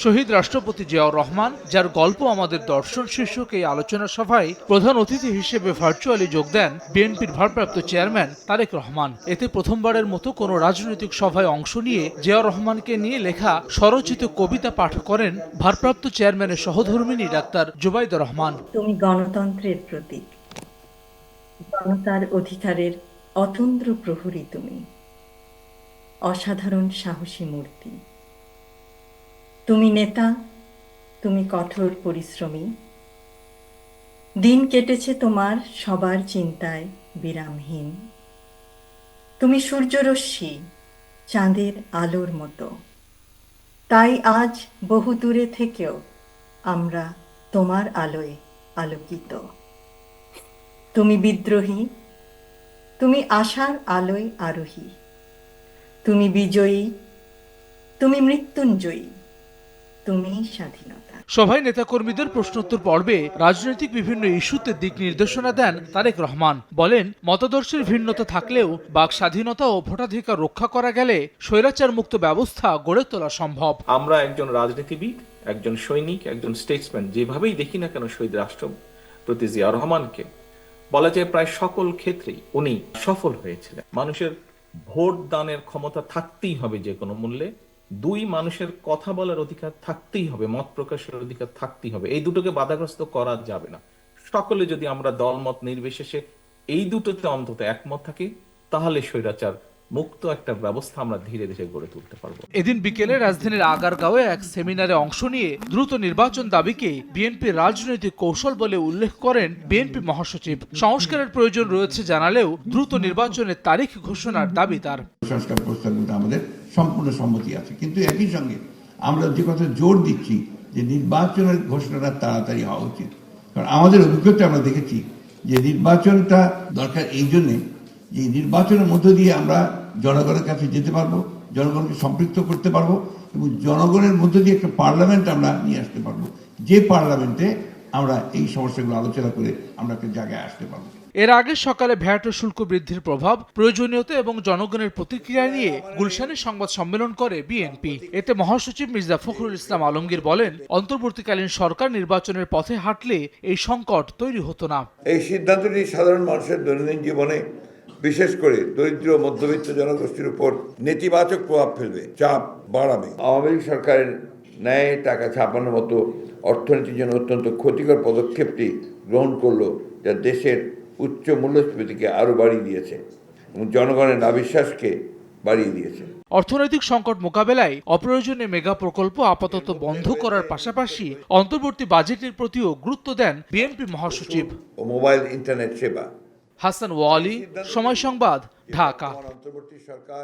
শহীদ রাষ্ট্রপতি জিয়াউর রহমান, যার গল্প আমাদের দর্শন শীর্ষক এই আলোচনা সভায় প্রধান অতিথি হিসেবে ভার্চুয়ালি যোগ দেন বিএনপির ভারপ্রাপ্ত চেয়ারম্যান তারেক রহমান। এতে প্রথমবারের মতো কোনো রাজনৈতিক সভায় অংশ নিয়ে জিয়াউর রহমানকে নিয়ে লেখা স্বরচিত কবিতা পাঠ করেন ভারপ্রাপ্ত চেয়ারম্যানের সহধর্মিণী ডাক্তার জুবাইদা রহমান। তুমি গণতন্ত্রের প্রতীক, জনতার অধিকারের অতন্দ্র প্রহরী, তুমি অসাধারণ সাহসী মূর্তি। তুমি নেতা, তুমি কঠোর পরিশ্রমী। দিন কেটেছে তোমার সবার চিন্তায় বিরামহীন। তুমি সূর্যরশ্মি, চাঁদের আলোর মতো। তাই আজ বহু দূরে থেকেও আমরা তোমার আলোয় আলোকিত। তুমি বিদ্রোহী, তুমি আশার আলোয় আরোহী। তুমি বিজয়ী, তুমি মৃত্যুঞ্জয়ী, তুমি স্বাধীনতা। সভায় নেতাকর্মীদের প্রশ্নোত্তর পর্বে রাজনৈতিক বিভিন্ন ইস্যুতে দিক নির্দেশনা দেন তারেক রহমান। বলেন, মতাদর্শের ভিন্নতা থাকলেও বাক স্বাধীনতা ও ভোটাধিকার রক্ষা করা গেলে স্বৈরাচার মুক্ত ব্যবস্থা গড়ে তোলা সম্ভব। আমরা একজন রাজনীতিবিদ, একজন সৈনিক, একজন স্টেটসম্যান যেভাবেই দেখি না কেন শহীদ রাষ্ট্রপতি জিয়া রহমানকে, বলা যায় প্রায় সকল ক্ষেত্রেই উনি সফল হয়েছিলেন। মানুষের ভোট দানের ক্ষমতা থাকতেই হবে যে কোনো মূল্যে। দুই, মানুষের কথা বলার অধিকার থাকতেই হবে, মত প্রকাশের অধিকার থাকতেই হবে। এই দুটোকে বাধাগ্রস্ত করা যাবে না। সকলে যদি আমরা দলমত নির্বিশেষে এই দুটোতে অন্তত একমত থাকি, তাহলে স্বৈরাচার মুক্ত একটা ব্যবস্থা আমরা ধীরে ধীরে গড়ে তুলতে পারবো। এদিন বিকেলে রাজধানীর আগারগাঁওয়ে এক সেমিনারে অংশ নিয়ে দ্রুত নির্বাচন দাবিকে বিএনপির রাজনৈতিক কৌশল বলে উল্লেখ করেন বিএনপি মহাসচিব। সংস্কারের প্রয়োজন রয়েছে জানালেও দ্রুত নির্বাচনের তারিখ ঘোষণার দাবি তার। সংস্কার প্রস্তাবগুলো আমাদের সম্পূর্ণ সম্মতি আছে, কিন্তু একই সঙ্গে আমরা যে কথা জোর দিচ্ছি যে নির্বাচনের ঘোষণাটা তাড়াতাড়ি হওয়া উচিত। কারণ আমাদের অভিজ্ঞতা আমরা দেখেছি যে নির্বাচনটা দরকার এই জন্যে যে নির্বাচনের মধ্য দিয়ে আমরা জনগণের কাছে যেতে পারবো, জনগণকে সম্পৃক্ত করতে পারবো এবং জনগণের মধ্য দিয়ে একটা পার্লামেন্ট আমরা নিয়ে আসতে পারবো, যে পার্লামেন্টে আমরা এই সমস্যাগুলো আলোচনা করে আমরা একটা জায়গায় আসতে পারবো। এর আগে সকালে ভ্যাট ও শুল্ক বৃদ্ধির প্রভাব, প্রয়োজনীয়তা এবং জনগণের প্রতিক্রিয়া নিয়ে গুলশানে সংবাদ সম্মেলন করে বিএনপি। এতে মহাসচিব মির্জা ফখরুল ইসলাম আলমগীর বলেন, অন্তর্বর্তীকালীন সরকার নির্বাচনের পথে হাঁটলে এই সংকট তৈরি হতো না। এই সিদ্ধান্তটি সাধারণ মানুষের দৈনন্দিন জীবনে, বিশেষ করে দরিদ্র মধ্যবিত্ত জনগোষ্ঠীর উপর নেতিবাচক প্রভাব ফেলবে, চাপ বাড়াবে। আওয়ামী লীগ সরকারের ন্যায় টাকা ছাপানোর মতো অর্থনীতির জন্য অত্যন্ত ক্ষতিকর পদক্ষেপটি গ্রহণ করলো, যা দেশের উচ্চ মূল্যস্ফীতিকে আরো বাড়িয়ে দিয়েছে এবং জনগণের অবিশ্বাসকে বাড়িয়ে দিয়েছে। অর্থনৈতিক সংকট মোকাবেলায় অপ্রয়োজনীয় মেগা প্রকল্প আপাতত বন্ধ করার পাশাপাশি অন্তর্বর্তী বাজেটের প্রতিও গুরুত্ব দেন বিএনপি মহাসচিব। ও মোবাইল ইন্টারনেট সেবা। হাসান ওয়ালি, সময় সংবাদ, ঢাকা। অন্তর্বর্তী সরকার